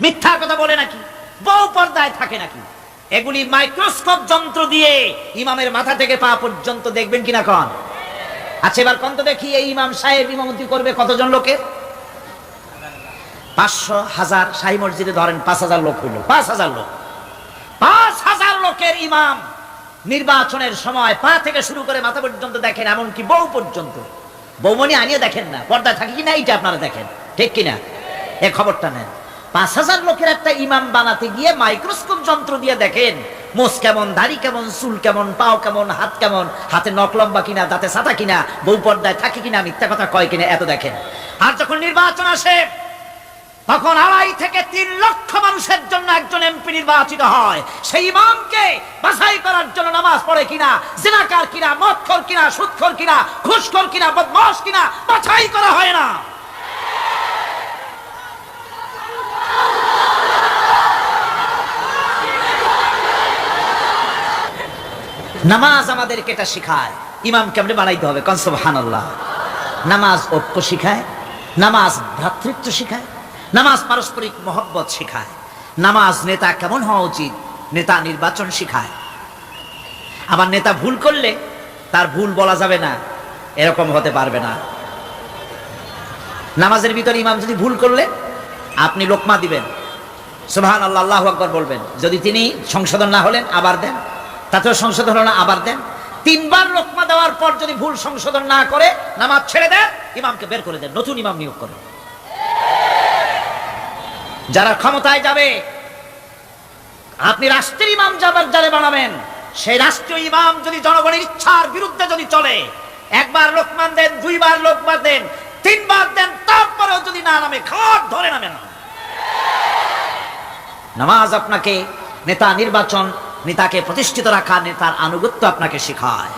মিথ্যার কথা বলে নাকি, বউ পর্দায় থাকে নাকি? এগুলি মাইক্রোস্কোপ যন্ত্র দিয়ে ইমামের মাথা থেকে পা পর্যন্ত দেখবেন কিনা কন? আচ্ছা এবার কত দেখি, এই ইমাম সাহেব ইমামতি করবে কতজন লোকের? 500, 1000, শাহী মসজিদে ধরেন 5000 লোক হইল, 5000 লোক, 5000 লোকের ইমাম নির্বাচনের সময় পা থেকে শুরু করে মাথা পর্যন্ত দেখেন, এমনকি বউ পর্যন্ত। বৌমনি আনিয়ে দেখেন না, পর্দায় থাকে কিনা এইটা আপনারা দেখেন, ঠিক কিনা? এই খবরটা নেন। 5000 লোকের একটা ইমাম বানাতে গিয়ে মাইক্রোস্কোপ যন্ত্র দিয়ে দেখেন মোষ কেমন, দাড়ি কেমন, চুল কেমন, পাও কেমন, হাত কেমন, হাতে নখ লম্বা কিনা, দাঁতে ছাতা কিনা, বউ পর্দায় থাকে কিনা, মিথ্যা কথা কয় কিনা, এত দেখেন। আর যখন নির্বাচন আসে তখন 2.5 থেকে 3 লক্ষ মানুষের জন্য একজন এমপি নির্বাচিত হয়। সেই ইমামকে বাছাই করার জন্য নামাজ পড়ে কিনা, জিনাকার কিনা, মদখোর কিনা, সুদখোর কিনা, ঘুষখোর কিনা, বদমাশ কিনা, বাছাই করা হয় না। নামাজ আমাদেরকে এটা শিখায় ইমাম কেমনে বানাইতে হবে, কোন সুবহানাল্লাহ। নামাজ ঐক্য শিখায়, নামাজ ভ্রাতৃত্ব শিখায়, নামাজ পারস্পরিক মহব্বত শিখায়, নামাজ নেতা কেমন হওয়া উচিত, নেতা নির্বাচন শিখায়। আবার নেতা ভুল করলে তার ভুল বলা যাবে না, এরকম হতে পারবে না। নামাজের ভিতরে ইমাম যদি ভুল করলে আপনি লোকমা দিবেন, সুবহানাল্লাহ, আল্লাহু আকবার বলবেন। যদি তিনি সংশোধন না হলেন আবার দেন, তাতেও সংশোধন হলো না আবার দেন। 3 বার লোকমা দেওয়ার পর যদি ভুল সংশোধন না করে নামাজ ছেড়ে দেন, ইমামকে বের করে দেন, নতুন ইমাম নিয়োগ করেন। যারা ক্ষমতায় যাবে, আপনি রাষ্ট্রের ইমাম যারা বানাবেন, সেই রাষ্ট্রীয় ইমাম যদি জনগণের ইচ্ছার বিরুদ্ধে যদি চলে, 1 বার লোকমান দেন, 2 বার লোকমান দেন, 3 বার দেন, তারপরেও যদি না নামে, খাট ধরে নামে না। নামাজ আপনাকে নেতা নির্বাচন, নেতাকে প্রতিষ্ঠিত রাখা, নেতার আনুগত্য আপনাকে শেখায়।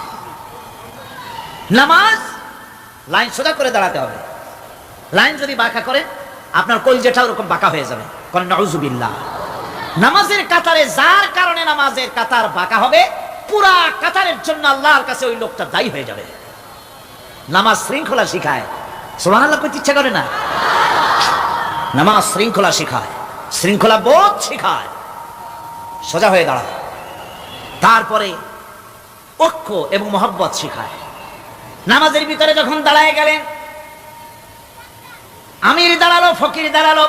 নামাজ লাইন সোজা করে দাঁড়াতে হবে। লাইন যদি বাঁকা করে আপনার কলজেটা ওরকম বাঁকা হয়ে যাবে, কারণ নাউজুবিল্লাহ। নামাজের কাতারে যার কারণে নামাজের কাতার বাঁকা হবে, পুরা কাতারের জন্য আল্লাহর কাছে ওই লোকটা দায়ী হয়ে যাবে। নামাজ শৃঙ্খলা শিখায়, সুবহানাল্লাহ কইতে ইচ্ছা করে না? নামাজ শৃঙ্খলা শিখায়, শৃঙ্খলা বোধ শিখায়, সোজা হয়ে দাঁড়ায়। তারপরে ঐক্য এবং মহব্বত শিখায়। নামাজের ভিতরে যখন দাঁড়ায় গেলেন, আমির দাঁড়ালো, ফকির দাঁড়ালো,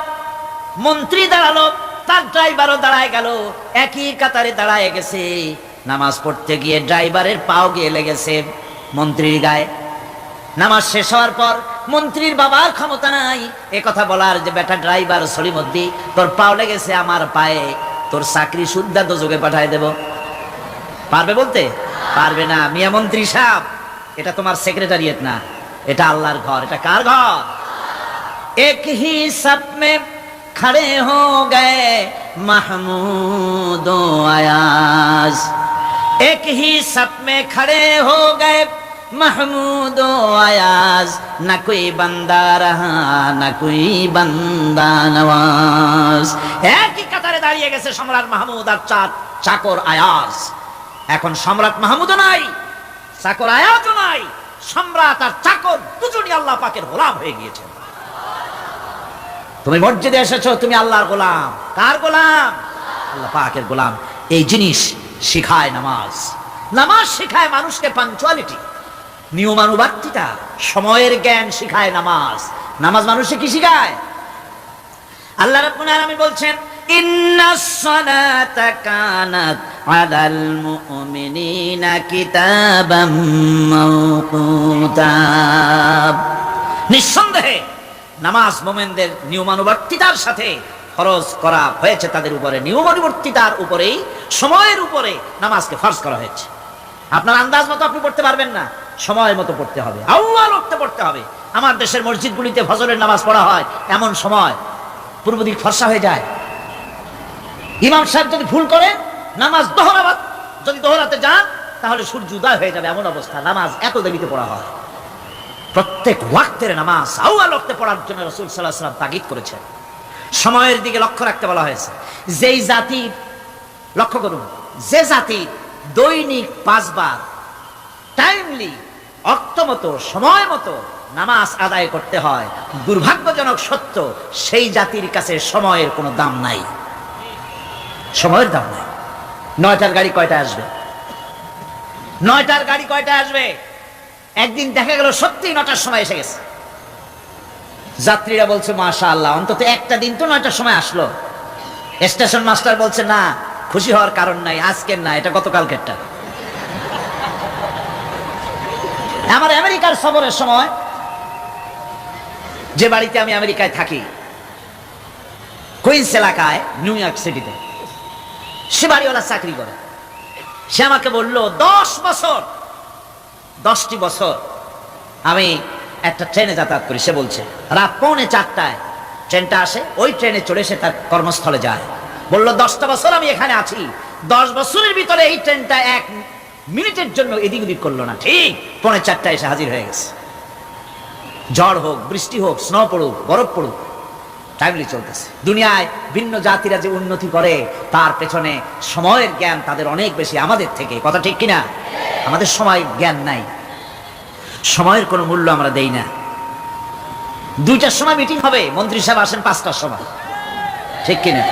মন্ত্রী দাঁড়ালো, তার ড্রাইভারও দাঁড়ায় গেল, একই কাতারে দাঁড়ায় গেছে। নামাজ পড়তে গিয়ে ড্রাইভারের পাও গিয়ে লেগেছে মন্ত্রীর গায়ে। নামাজ শেষ হওয়ার পর মন্ত্রীর বাবার ক্ষমতা নাই এ কথা বলার যে বেটা ড্রাইভার সলিমদ্দি, তোর পাও লেগেছে আমার পায়ে, তোর চাকরি সুদ্ধা দোজকে পাঠায় দেব। পারবে বলতে? পারবে না। মিয়া মন্ত্রী সাহেব, এটা তোমার সেক্রেটারিয়েট না, এটা আল্লাহর ঘর। এটা কার ঘর? এক হি সব মে খড়ে হো গয়ে মাহমুদ ও আয়াজ, এক হি সব মে খড়ে হো গয়ে महमूद आयाज, न कोई बंदा रहा न कोई बंदा नवाज। একই কাতারে দাঁড়িয়ে গেছে সম্রাট মাহমুদ আর চাকর আয়াজ। এখন সম্রাট মাহমুদও নাই, চাকর আয়াজও নাই, সম্রাট আর চাকর দুজনই আল্লাহ পাকের গোলাম হয়ে গিয়েছে। তুমি মসজিদে এসেছো, তুমি আল্লাহর গোলাম। কার গোলাম? আল্লাহ পাকের গোলাম। এই জিনিস শিখায় নামাজ। নামাজ শিখায় মানুষকে পাঞ্চুয়ালিটি, নিয়মানুবর্তিতা, সময়ের জ্ঞান শিখায় নামাজ। নামাজ মানুষকে কি শিখায়? আল্লাহ রাব্বুল আলামিন বলছেন, ইন্নাস সালাতা কানাত আলাল মুমিনিনা কিতাবাম মাওকুতা। নিঃসন্দেহে নামাজ মুমিনদের নিয়মানুবর্তিতার সাথে ফরজ করা হয়েছে, তাদের উপরে নিয়মানুবর্তিতার উপরেই, সময়ের উপরে নামাজকে ফরজ করা হয়েছে। আপনার আন্দাজ মতো আপনি পড়তে পারবেন না, সময় মতো পড়তে হবে, আউয়াল ওয়াক্তে পড়তে হবে। আমার দেশের মসজিদগুলিতে ফজরের নামাজ পড়া হয় এমন সময় পূর্ব দিক ফর্সা হয়ে যায়। ইমাম সাহেব যদি ভুল করে নামাজ যদি দোহরাতে যান তাহলে সূর্য উদয় হয়ে যাবে, এমন অবস্থা। নামাজ এত দেরিতে পড়া হয়। প্রত্যেক ওয়াক্তের নামাজ আউয়াল ওয়াক্তে পড়ার জন্য রাসূল সাল্লাল্লাহু আলাইহি ওয়াসাল্লাম তাগিদ করেছেন। সময়ের দিকে লক্ষ্য রাখতে বলা হয়েছে। যেই জাতি, লক্ষ্য করুন, যে জাতি দৈনিক 5 বার টাইমলি, অক্ত মতো, সময় মতো নামাজ আদায় করতে হয়, দুর্ভাগ্যজনক সত্য সেই জাতির কাছে সময়ের কোনো দাম নাই। সময়ের দাম নাই। 9টার গাড়ি কয়টায় আসবে? 9টার গাড়ি কয়টায় আসবে? একদিন দেখা গেল সত্যি 9টার সময় এসে গেছে। যাত্রীরা বলছে মাশাআল্লাহ, অন্তত একটা দিন তো 9টার সময় আসলো। স্টেশন মাস্টার বলছে না, খুশি হওয়ার কারণ নাই, আজকের না, এটা গতকালকেরটা। আমার আমেরিকার সফরের সময়, যে বাড়িতে আমি আমেরিকায় থাকি, কুইন্স এলাকায়, নিউ ইয়র্ক সিটিতে, সে বাড়িওয়ালা চাকরি করে। সে আমাকে বলল 10টি বছর আমি একটা ট্রেনে যাতায়াত করি। সে বলছে রাত 3:45 ট্রেনটা আসে, ওই ট্রেনে চড়ে সে তার কর্মস্থলে যায়। বলল 10টা বছর আমি এখানে আছি, 10 বছরের ভিতরে এই ট্রেনটা 1 মিনিটের জন্য এদিক ওদিক করলো না, ঠিক 3:45 এসে হাজির হয়ে গেছে। ঝড় হোক, বৃষ্টি হোক, স্নো পড়ুক, বরফ পড়ুক, টাইমলি চলতেছে। দুনিয়ায় ভিন্ন জাতিরা যে উন্নতি করে তার পেছনে সময়ের জ্ঞান তাদের অনেক বেশি আমাদের থেকে। কথা ঠিক কিনা? আমাদের সময় জ্ঞান নাই, সময়ের কোনো মূল্য আমরা দেই না। 2টার সময় মিটিং হবে, মন্ত্রী সাহেব আসেন 5টার সময়, ঠিক কিনা?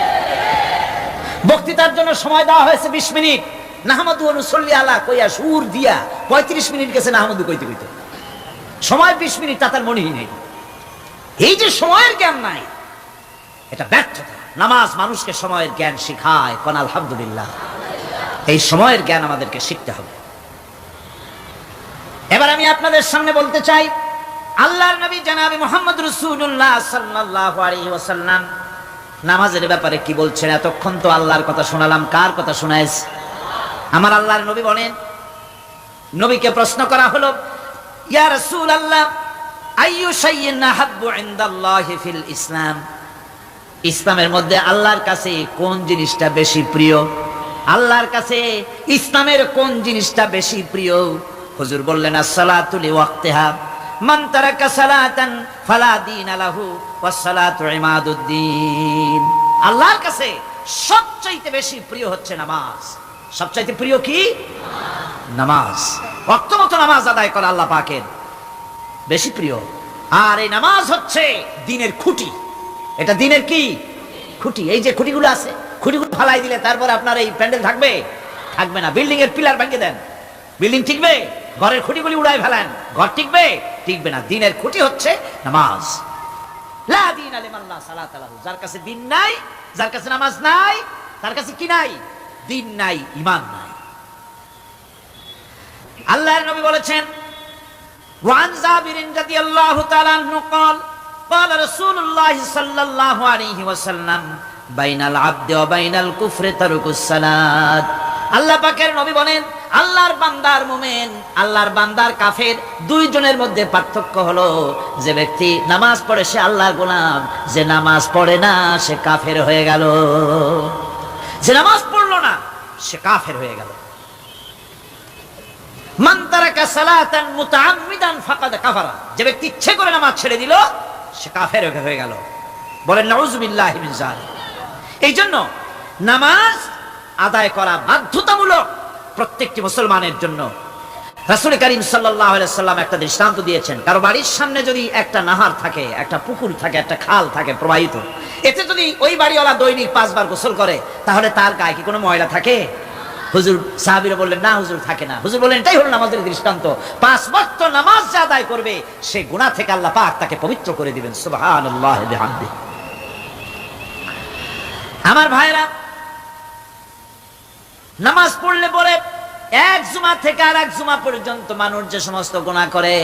বক্তৃতার জন্য সময় দেওয়া হয়েছে 20 মিনিট, নাহমাদু ওয়া নুসাল্লি আলা কইয়া সুর দিয়া 35 মিনিট গেছে নাহমাদু কইতে কইতে, সময় 20 মিনিট, তার মনেই নেই। এই যে সময়ের জ্ঞান নাই, এটা ব্যর্থতা। নামাজ মানুষকে সময়ের জ্ঞান শিখায়, কোন আলহামদুলিল্লাহ। এই সময়ের জ্ঞান আমাদেরকে শিখতে হবে। এবার আমি আপনাদের সামনে বলতে চাই, আল্লাহর নবী জনাবে মুহাম্মদ রাসূলুল্লাহ সাল্লাল্লাহু আলাইহি ওয়াসাল্লাম নামাজের ব্যাপারে কি বলছেন। এতক্ষণ তো আল্লাহর কথা শোনালাম, কার কথা শোনাইছে? আমার আল্লাহর নবী বলেন, নবীকে প্রশ্ন করা হলো, ইয়া রাসূলুল্লাহ আইয়ু শাইইন আহাব্বু ইনদাল্লাহি ফিল ইসলাম, ইসলামের মধ্যে আল্লাহর কাছে কোন জিনিসটা বেশি প্রিয়? আল্লাহর কাছে ইসলামের কোন জিনিসটা বেশি প্রিয়? হুজুর বললেন as-সালাতু লিওয়াক্তিহা, মান তারাকা সালাতান ফালা দীন লাহু ওয়াস-সালাতু ইমাদুদ্দিন। আল্লাহর কাছে সবচাইতে বেশি প্রিয় হচ্ছে নামাজ। সবচাইতে প্রিয় কি? নামাজ। ওয়াক্ত মতো নামাজ আদায় করা আল্লাহ পাকের বেশি প্রিয়। আর এই নামাজ হচ্ছে দ্বীনের খুঁটি। এটা দ্বীনের কি? খুঁটি। এই যে খুঁটিগুলো আছে, খুঁটিগুলো ফালাই দিলে তারপর আপনার এই প্যান্ডেল থাকবে? থাকবে না। বিল্ডিং এর পিলার ভেঙে দেন, বিল্ডিং টিকবে? ঘরের খুঁটিগুলি উড়াই ফেলেন, ঘর টিকবে? টিকবে না। দ্বীনের খুঁটি হচ্ছে নামাজ। লা দীনা লিমান লা সালাতা লাহু, যার কাছে দ্বীন নাই, যার কাছে নামাজ নাই, তার কাছে কি নাই? দ্বীন নাই, ঈমান নাই। আল্লাহর নবী বলেছেন, ওয়ান জাবিরিন রাদিয়াল্লাহু তাআলা আনহু قال قال رسول الله صلى الله عليه وسلم بين العبد وبين الكفر ترك الصلاة। আল্লাহ পাকের নবী বলেন, আল্লাহর বান্দার মুমিন, আল্লাহর বান্দার কাফের, দুইজনের মধ্যে পার্থক্য হলো যে ব্যক্তি নামাজ পড়ে সে আল্লাহর গোলাম, যে নামাজ পড়ে না সে কাফের হয়ে গেল। যে নামাজ পড়লো না সে কাফের হয়ে গেল। মান তারাকা সালাতান মুতাআম্মিদান ফাকাদ কাফারা, যে ব্যক্তি ইচ্ছে করে নামাজ ছেড়ে দিল সে কাফের হয়ে গেল। বলেন নাউযুবিল্লাহি মিন যালিক। এই জন্য নামাজ আদায় করা বাধ্যতামূলক প্রত্যেকটি মুসলমানের জন্য। রাসূল করিম সাল্লাল্লাহু আলাইহি ওয়াসাল্লাম একটা দৃষ্টান্ত দিয়েছেন, কারো বাড়ির সামনে যদি একটা নাহার থাকে, একটা পুকুর থাকে, একটা খাল থাকে প্রবাহিত, এতে যদি ওই বাড়িওয়ালা দৈনিক 5 বার গোসল করে তাহলে তার গায়ে কি কোনো ময়লা থাকে? হুজুর, সাহাবীরা বললেন না হুজুর, থাকে না। হুজুর বললেন এটাই হলো নামাজের দৃষ্টান্ত। 5 ওয়াক্ত নামাজ যে আদায় করবে সে গুনাহ থেকে আল্লাহ পাক তাকে পবিত্র করে দিবেন। সুবহানাল্লাহি বিহামদিহি। আমার ভাইরা, নামাজ পড়লে পরে এক জুমা থেকে আর এক জুমা পর্যন্ত মানুষ যে সমস্ত গুনাহ করে,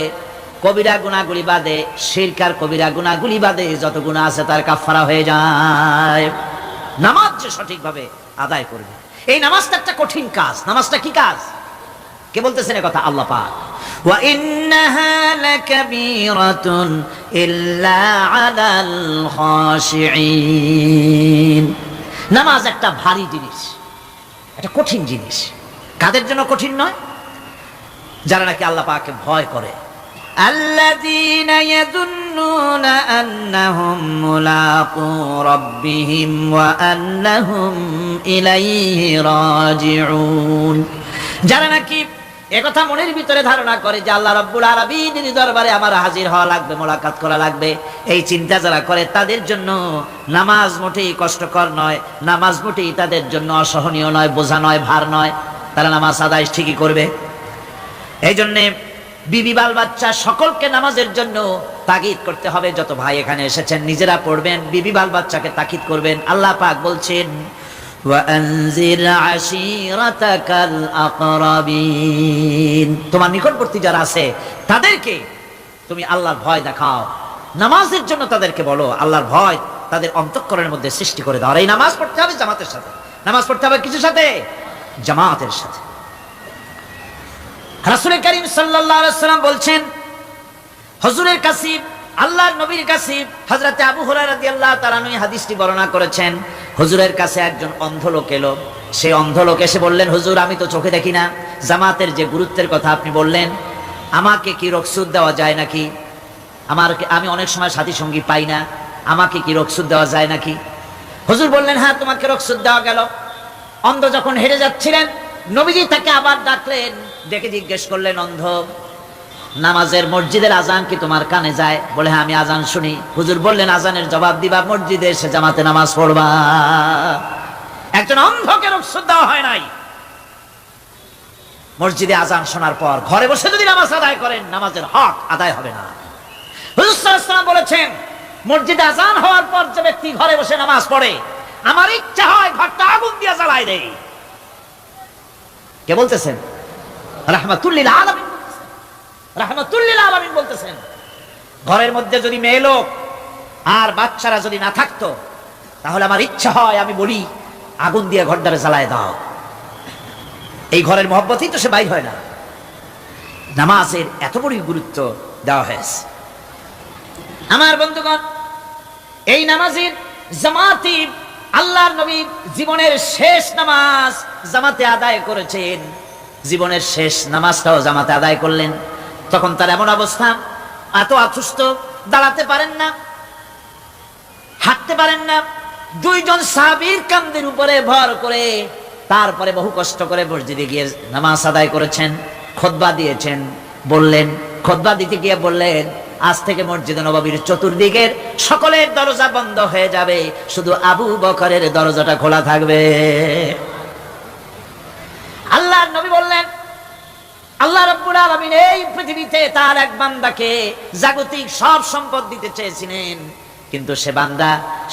কবিরা গুনাহগুলি বাদে, শিরক আর কবিরা গুনাহগুলি বাদে যত গুনাহ আছে তার কাফারা হয়ে যায়। নামাজ যে সঠিকভাবে আদায় করবে, এই নামাজটা একটা কঠিন কাজ। নামাজটা কি কাজ? কে বলতেছেন কথা? আল্লাহ পাক। ওয়া ইন্নাহা লাকাবীরাতুন ইল্লা আলাল খাশিঈন। নামাজ একটা ভারী জিনিস, একটা কঠিন জিনিস। কাদের জন্য কঠিন নয়? যারা নাকি আল্লাহ পাককে ভয় করে। আল্লাযীনা ইয়াযুন্নুনা আন্নাহুম মুলাকু রাব্বিহিম ওয়া আন্নাহুম ইলাইহি রাজিউন। যারা নাকি একথা মনের ভিতরে ধারণা করে যে আল্লাহ রাব্বুল আলামিনের দরবারে আমার হাজির হওয়া লাগবে, মোলাকাত করা লাগবে, এই চিন্তা যারা করে তাদের জন্য নামাজ মোটেই কষ্টকর নয়, নামাজ মোটেই তাদের জন্য অসহনীয় নয়, বোঝা নয়, ভার নয়, তারা নামাজ আদায় ঠিকই করবে। এই জন্যে বিবি বাল বাচ্চা সকলকে নামাজের জন্য তাগিদ করতে হবে। যত ভাই এখানে এসেছেন নিজেরা পড়বেন, বিবি বাল বাচ্চাকে তাকিদ করবেন। আল্লাহ পাক বলছেন ওয়ানজির আশিরাতাকাল আকরাবিন, তোমার নিকটবর্তী যারা আছে তাদেরকে তুমি আল্লাহর ভয় দেখাও, নামাজের জন্য তাদেরকে বলো, আল্লাহর ভয় তাদের অন্তঃকরণের মধ্যে সৃষ্টি করে দাও। আর এই নামাজ পড়তে হবে জামাতের সাথে, নামাজ পড়তে হবে কিছুর সাথে? জামাতের সাথে। রাসূল করিম সাল্লাল্লাহু আলাইহি ওয়াসাল্লাম বলছেন, হুজুরের কাছে, আল্লাহর নবীর কাছে, হযরতে আবু হুরায়রা রাদিয়াল্লাহু তাআলা আনহু হাদিসটি বর্ণনা করেছেন, হুজুরের কাছে একজন অন্ধ লোক এলো। সেই অন্ধ লোক এসে বললেন, হুজুর আমি তো চোখে দেখি না, জামাতের যে গুরুত্বের কথা আপনি বললেন, আমাকে কি রুখসত দেওয়া যায় নাকি? আমি অনেক সময় সাথী সঙ্গী পাই না, আমাকে কি রুখসত দেওয়া যায় নাকি? হুজুর বললেন, হ্যাঁ তোমাকে রুখসত দেওয়া গেল। অন্ধ যখন হেঁটে যাচ্ছিলেন, নবীজি তাকে আবার ডাকলেন, ডেকে জিজ্ঞেস করলেন, অন্ধ নামাজের মসজিদের আজান কি তোমার কানে যায়? বলে হ্যাঁ আমি আজান শুনি। হুজুর বললেন, আজানের জবাব দিবা, মসজিদে এসে জামাতে নামাজ পড়বা। একজন অন্ধকে রুখসত দেওয়া হয় নাই। মসজিদে আজান শোনার পর ঘরে বসে যদি নামাজ আদায় করেন, নামাজের হক আদায় হবে না। হুজুর সাল্লাল্লাহু আলাইহি ওয়াসাল্লাম বলেছেন, মসজিদে আজান হওয়ার পর যে ব্যক্তি ঘরে বসে নামাজ পড়ে, আমার ইচ্ছা হয় ঘরটা আগুন দিয়ে জ্বালায় দেই। কে বলতেছেন? রাহমাতুল লিল আলামিন, রাহমাতুল লিল আলামিন বলতেছেন। ঘরের মধ্যে যদি মেয়ে লোক আর বাচ্চারা যদি না থাকতো, তাহলে আমার ইচ্ছা হয় আমি বলি আগুন দিয়ে ঘরটারে জ্বালায় দাও। এই ঘরের মহব্বতই তো সে বাইর হয় না। নামাজের এত বড় গুরুত্ব দেওয়া হয়েছে। আমার বন্ধুগণ, এই নামাজের জামাতি আল্লাহর নবী জীবনের শেষ নামাজ জামাতে আদায় করেছেন। জীবনের শেষ নামাজটাও জামাতে আদায় করলেন। তখন তার এমন অবস্থা, এত অসুস্থ, দাঁড়াতে পারেন না, হাঁটতে পারেন না। দুইজন সাহাবীর কাঁধের উপরে ভর করে তারপরে বহু কষ্ট করে মসজিদে গিয়ে নামাজ আদায় করেছেন, খুতবা দিয়েছেন। বললেন, খুতবা দিতে গিয়ে বললেন, আজ থেকে মসজিদে নববীর চতুর্দিকের সকলের দরজা বন্ধ হয়ে যাবে, শুধু আবু বকরের দরজাটা খোলা থাকবে। আল্লাহর নবী বললেন, আল্লাহ রাব্বুল আলামিন এই পৃথিবীতে তার এক বান্দাকে জাগতিক সব সম্পদ দিতে চেয়েছিলেন, কিন্তু সে বান্দা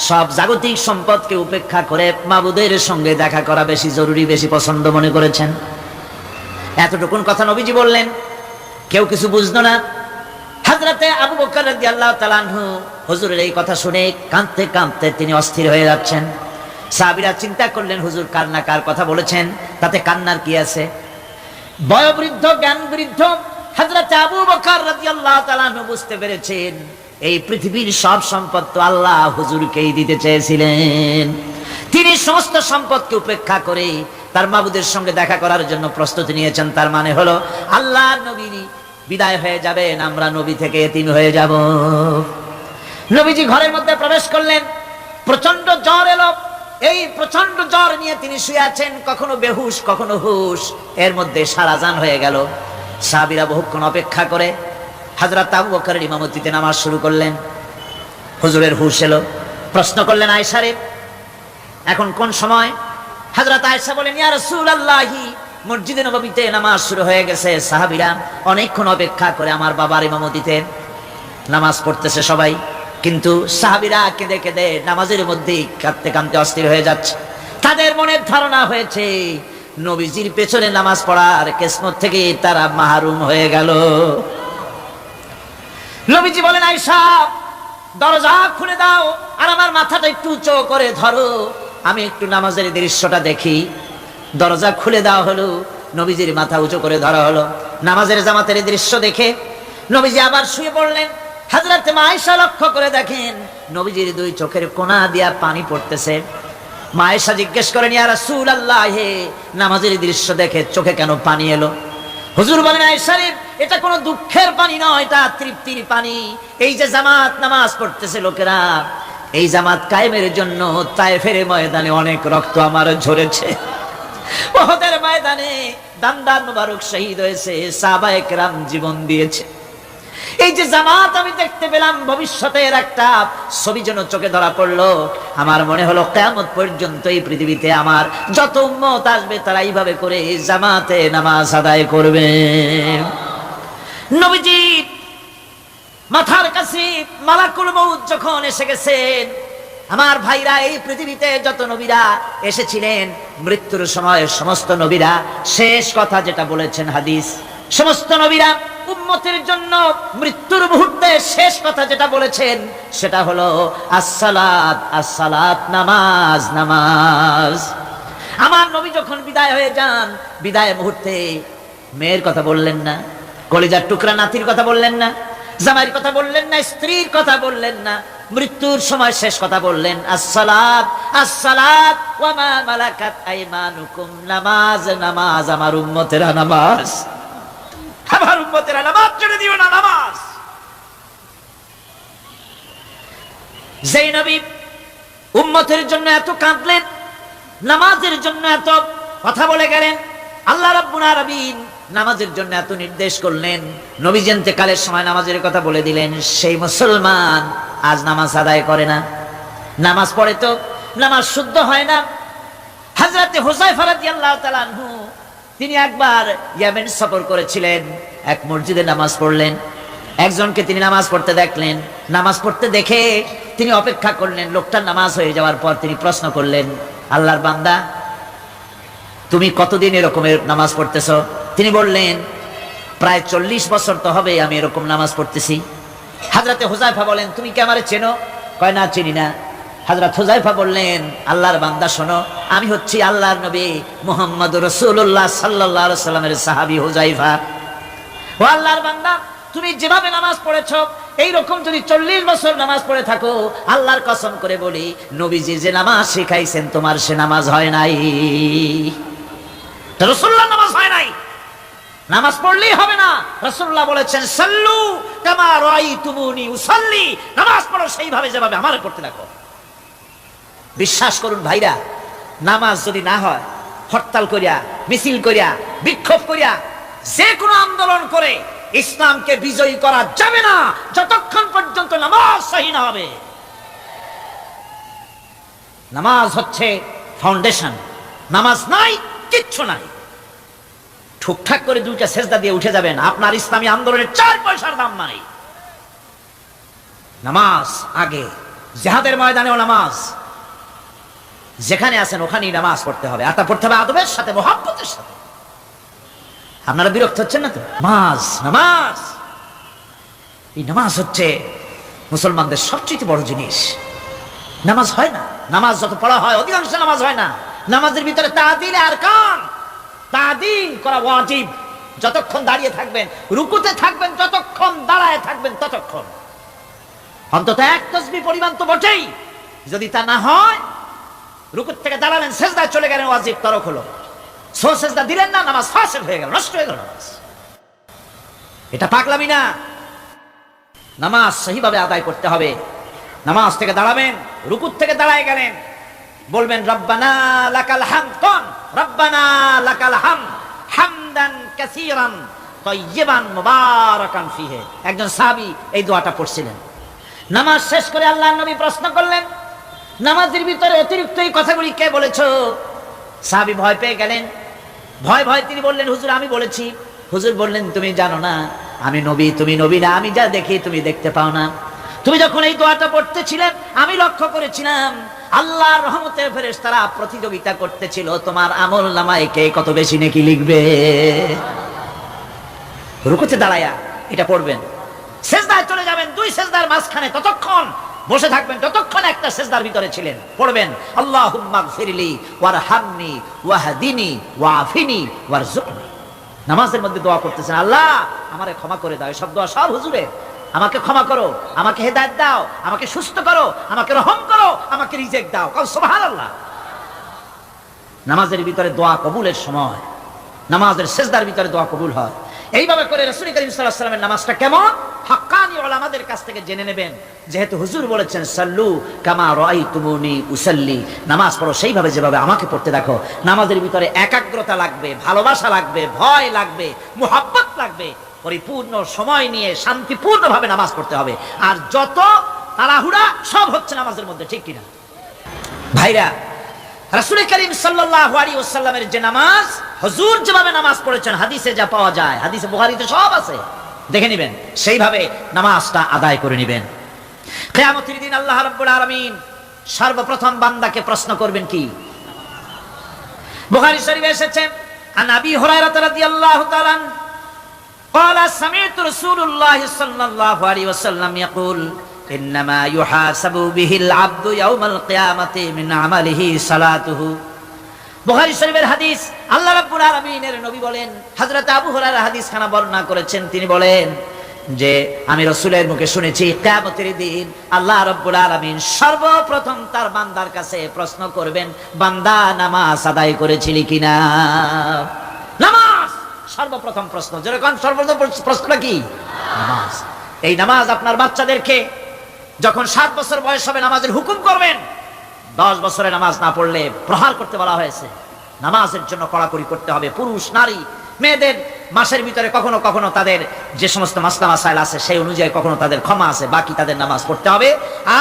সব জাগতিক সম্পদকে উপেক্ষা করে মাবুদের সঙ্গে দেখা করা বেশি জরুরি, বেশি পছন্দ মনে করেছেন। এতটুকুন কথা নবীজি বললেন, কেউ কিছু বুঝলো না। হযরতে আবু বকর রাদিয়াল্লাহু তাআলা আনহু হুজুরের এই কথা শুনে কাঁদতে কাঁদতে তিনি অস্থির হয়ে যাচ্ছেন। সাহাবীরা চিন্তা করলেন, হুজুর কার না কার কথা বলেছেন, তাতে কান্নার কি আছে? বয়োবৃদ্ধ, জ্ঞান বৃদ্ধ হযরতে আবু বকর রাদিয়াল্লাহু তাআলা আনহু বুঝতে পেরেছেন, এই পৃথিবীর সব সম্পদ তো আল্লাহ হুজুরকেই দিতে চেয়েছিলেন। তিনি সমস্ত সম্পদকে উপেক্ষা করে তার মাবুদের সঙ্গে দেখা করার জন্য প্রস্তুতি নিয়েছেন। তার মানে হলো আল্লাহর নবী বিদায় হয়ে যাবেন, আমরা নবী থেকে এতিম হয়ে যাব। নবীজি ঘরের মধ্যে প্রবেশ করলেন, প্রচন্ড জ্বর এলো। এই প্রচন্ড জ্বর নিয়ে তিনি শুয়ে আছেন, কখনো বেহুশ কখনো হুশ। এর মধ্যে সারা জান হয়ে গেল। সাহাবীরা বহুক্ষণ অপেক্ষা করে হযরত আবু বকরের ইমামতিতে নামাজ শুরু করলেন। হুজুরের হুশ এলো, প্রশ্ন করলেন, আয়েশা রে এখন কোন সময়? হযরত আয়েশা বলেন, ইয়া রাসূলুল্লাহি, মসজিদে নববীতে নামাজ শুরু হয়ে গেছে। সাহাবীরা অনেকক্ষণ অপেক্ষা করে আমার বাবার ইমামতিতে নামাজ পড়তেছে সবাই, কিন্তু সাহাবীরা কেঁদে কেঁদে নামাজের মধ্যেই কাঁদতে কাঁদতে অস্থির হয়ে যাচ্ছে। তাদের মনের ধারণা হয়েছে নবীজির পেছনে নামাজ পড়ার কিসমত থেকে তারা মাহরুম হয়ে গেল। নবীজি বলেন, আয়েশা দরজা খুলে দাও আর আমার মাথাটা একটু উঁচু করে ধরো, আমি একটু নামাজের দৃশ্যটা দেখি। দরজা খুলে দেওয়া হলো, নবীজির মাথা উঁচু করে ধরা হলো। নামাজের জামাতের দৃশ্য দেখে নবীজি আবার শুয়ে পড়লেন। হযরত মা আয়েশা লক্ষ্য করে দেখেন নবীজির দুই চোখের কোণা দিয়া পানি পড়তেছে। মা আয়েশা জিজ্ঞেস করেন, ইয়া রাসূলুল্লাহ, হে নামাজের দৃশ্য দেখে চোখে কেন পানি এলো? হুজুর বলেন, আয়েশা রে, এটা কোনো দুঃখের পানি নয়, এটা তৃপ্তির পানি। এই যে জামাত নামাজ পড়তেছে লোকেরা, এই জামাত কায়েমের জন্য তায়েফের ময়দানে অনেক রক্ত আমার ঝরেছে। উহুদের ময়দানে দান্দান মুবারক শহীদ হয়েছে, সাহাবায়ে কেরাম জীবন দিয়েছে। এই যে জামাত আমি দেখতে পেলাম, ভবিষ্যতের একটা ছবি যেন চোখে ধরা পড়লো। আমার মনে হলো কিয়ামত পর্যন্ত এই পৃথিবীতে আমার যত উম্মত আসবে তারা এইভাবে করে জামাতে নামাজ আদায় করবে। নবীজি মাথার কাছে মালাকুল মউত যখন এসে গেছেন, আমার ভাইরা, এই পৃথিবীতে যত নবীরা এসেছিলেন মৃত্যুর সময় সমস্ত নবীরা শেষ কথা যেটা বলেছেন, হাদিস, সমস্ত নবীরা উম্মতের জন্য মৃত্যুর মুহূর্তে শেষ কথা যেটা বলেছেন সেটা হলো আসসালাত, আসসালাত, নামাজ, নামাজ। আমার নবী যখন বিদায় হয়ে যান, বিদায় মুহূর্তে মেয়ের কথা বললেন না, কলিজার টুকরা নাতির কথা বললেন না, জামাইয়ের কথা বললেন না, স্ত্রীর কথা বললেন না, মৃত্যুর সময় শেষ কথা বললেন আসসালাত, আসসালাত ওয়া মা মালাকাত আইমানুকুম, নামাজ, নামাজ, আমার উম্মতেরা নামাজ, আমার উম্মতেরা নামাজ ছেড়ে দিও না, নামাজ। যেই নবী উম্মতের জন্য এত কাঁদলেন, নামাজের জন্য এত কথা বলে গেলেন, আল্লাহ রাব্বুল আলামিন নামাজের জন্য এত নির্দেশ করলেন, নবী ইন্তেকালের সময় নামাজের কথা বলে দিলেন, সেই মুসলমান আজ নামাজ আদায় করে না, নামাজ পড়ে তো নামাজ শুদ্ধ হয় না। হযরতে হুযায়ফা রাদিয়াল্লাহু তাআলা আনহু তিনি একবার ইয়েমেন সফর করেছিলেন, এক মসজিদে নামাজ পড়লেন, একজনকে তিনি নামাজ পড়তে দেখলেন, নামাজ পড়তে দেখে তিনি অপেক্ষা করলেন, লোকটার নামাজ হয়ে যাওয়ার পর তিনি প্রশ্ন করলেন, আল্লাহর বান্দা, তুমি কতদিন এরকমের নামাজ পড়তেছো? তিনি বললেন, প্রায় 40 বছর তো হবে আমি এরকম নামাজ পড়তেছি। হযরতে হুযায়ফা বলেন, তুমি কি আমারে চেনো? কয় না, চিনি না। হযরত হুযায়ফা বললেন, আল্লাহর বান্দা শোনো, আমি হচ্ছি আল্লাহর নবী মুহাম্মদুর রাসূলুল্লাহ সাল্লাল্লাহু আলাইহি সাল্লামের সাহাবী হুযায়ফা। ও আল্লাহর বান্দা, তুমি যেভাবে নামাজ পড়েছো এইরকম যদি 40 বছর নামাজ পড়ে থাকো, আল্লাহর কসম করে বলি, নবীজি যে নামাজ শিখাইছেন তোমার সে নামাজ হয় নাই, রাসূলুল্লাহ নামাজ হয় নাই। নামাজ পড়লেই হবে না, রাসূলুল্লাহ বলেছেন, সাল্লু কামা রাআইতুমুনি উসাল্লি, নামাজ পড়ো সেইভাবে যেভাবে আমারে পড়তে দেখো। বিশ্বাস করুন ভাইরা, নামাজ যদি না হয়, হরতাল করিয়া, মিছিল করিয়া, বিক্ষোভ করিয়া, যে কোনো আন্দোলন করে ইসলামকে বিজয়ী করা যাবে না যতক্ষণ পর্যন্ত নামাজ সহি না হবে। নামাজ হচ্ছে ফাউন্ডেশন, নামাজ নাই কিচ্ছু নাই। ঠুকঠাক করে দুইটা সেজদা দিয়ে উঠে যাবেন, আপনার ইসলামী আন্দোলনের 4 পয়সার দাম নাই। নামাজ আগে, জিহাদের ময়দানেও নামাজ, যেখানে আছেন ওখানেই নামাজ পড়তে হবে, আর তা পড়তে হবে আদবের সাথে, মহব্বতের সাথে। আপনারা বিরক্ত হচ্ছেন না তো? নামাজ, নামাজ, এই নামাজ হচ্ছে মুসলমানদের সবচেয়ে বড় জিনিস। নামাজ হয় না, নামাজ যত পড়া হয় অধিকাংশ নামাজ হয় না। নামাজের ভিতরে তাদিল আরকান, তাদিল করা ওয়াজিব। যতক্ষণ দাঁড়িয়ে থাকবেন, রুকুতে থাকবেন, যতক্ষণ দাঁড়ায় থাকবেন ততক্ষণ অন্তত এক তাসবিহ পরিমাণ তো বটেই। যদি তা না হয়, রুকুত থেকে দাঁড়ালেন, সেজদায় চলে গেলেন, ওয়াজিব তরক হলো, সো সেজদা দিলেন না, নামাজ ফাসিদ হয়ে গেল, নষ্ট হয়ে গেল নামাজ। এটা পাগলামি না, নামাজ সহিভাবে আদায় করতে হবে। নামাজ থেকে দাঁড়াবেন, রুকুত থেকে দাঁড়ায় গেলেন, বলবেন রব্বানা লাকাল হামদ, কোন রব্বানা লাকাল হামদ হামদান কাসীরান তাইয়িবান মুবারাকান ফিহি। একজন সাহাবী এই দোয়াটা পড়ছিলেন। নামাজ শেষ করে আল্লাহর নবী প্রশ্ন করলেন, নামাজের ভিতরে অতিরিক্ত এই কথাগুলি কে বলেছো? সাহাবী ভয় পেয়ে গেলেন, ভয় ভয় তিনি বললেন, হুজুর আমি বলেছি। হুজুর বললেন, তুমি জানো না আমি নবী, তুমি নবী না, আমি যা দেখি তুমি দেখতে পাও না। তুমি যখন এই দোয়াটা পড়তেছিলেন আমি লক্ষ্য করেছিলাম আল্লাহর রহমতের ফেরেশতারা প্রতিযোগিতা করতেছিল তোমার আমল নামায় কে কত বেশি নেকি লিখবে। রুকুতে দাঁড়ায়া এটা পড়বেন, সেজদায় চলে যাবেন, 2 সেজদার মাঝখানে ততক্ষণ বসে থাকবেন যতক্ষণ একটা সেজদার ভিতরে ছিলেন। পড়বেন আল্লাহুম্মা গফিরলি ওয়ারহামনি ওয়াহদিনি ওয়াআফিনি ওয়ারযুকনি। নামাজের মধ্যে দোয়া করতেছেন, আল্লাহ আমারে ক্ষমা করে দাও। সব দোয়া সব হুজুরের, আমাকে ক্ষমা করো, আমাকে হেদায়েত দাও, আমাকে সুস্থ করো, আমাকে রহম করো, আমাকে রিজিক দাও। কাল সুবহানাল্লাহ। নামাজের ভিতরে দোয়া কবুলের সময়, নামাজের সেজদার ভিতরে দোয়া কবুল হয়। এইভাবে করে রাসূল করিম সাল্লাল্লাহু আলাইহি ওয়াসাল্লামের নামাজটা কেমন হাক্কানি উলামাদের কাছ থেকে জেনে নেবেন। যেহেতু হুজুর বলেছেন সাল্লু কামা রাআইতুমুনি উসাল্লি, নামাজ পড়ো সেইভাবে যেভাবে আমাকে পড়তে দেখো। নামাজের ভিতরে একাগ্রতা লাগবে, ভালোবাসা লাগবে, ভয় লাগবে, মুহাব্বত লাগবে। পরিপূর্ণ সময় নিয়ে শান্তিপূর্ণভাবে নামাজ পড়তে হবে। আর যত তাড়াহুড়া সব হচ্ছে নামাজের মধ্যে, ঠিক কিনা ভাইরা? রাসূল করিম সাল্লাল্লাহু আলাইহি ওয়াসাল্লামের যে নামাজ, হুজুর যেভাবে নামাজ পড়েছেন হাদিসে যা পাওয়া যায়, হাদিসে বুখারীতে সব আছে, দেখে নেবেন, সেইভাবে নামাজটা আদায় করে নেবেন। কিয়ামতের দিন আল্লাহ রাব্বুল আলামিন সর্বপ্রথম বান্দাকে প্রশ্ন করবেন কি? বুখারী শরীফে এসেছে, আন আবি হুরায়রা রাদিয়াল্লাহু তাআলা قال سمعت رسول الله صلى الله عليه وسلم يقول إنما يحاسب به العبد يوم القيامة من عمله صلاته। বুখারী শরীফের হাদিস, আল্লাহ রাব্বুল আলামিনের নবী বলেন, হযরত আবু হুরায়রা হাদিস খানা বর্ণনা করেছেন, তিনি বলেন যে আমি রাসূলের মুখে শুনেছি কিয়ামতের দিন আল্লাহ রাব্বুল আলামিন সর্বপ্রথম তার বান্দার কাছে প্রশ্ন করবেন, বান্দা নামাজ আদায় করেছিলি কিনা? নামাজ সর্বপ্রথম প্রশ্ন। যেরকম সর্বপ্রথম প্রশ্নটা কি? নামাজ। এই নামাজ আপনার বাচ্চাদেরকে যখন 7 বছর বয়স হবে নামাজের হুকুম করবেন। 10 বছরে নামাজ না পড়লে প্রহার করতে বলা হয়েছে। নামাজের জন্য কড়াকড়ি করতে হবে। পুরুষ নারী মেয়েদের মাসের ভিতরে কখনো কখনো তাদের যে সমস্ত মাসলা মাসাইল আছে সেই অনুযায়ী কখনো তাদের ক্ষমা আছে, বাকি তাদের নামাজ পড়তে হবে।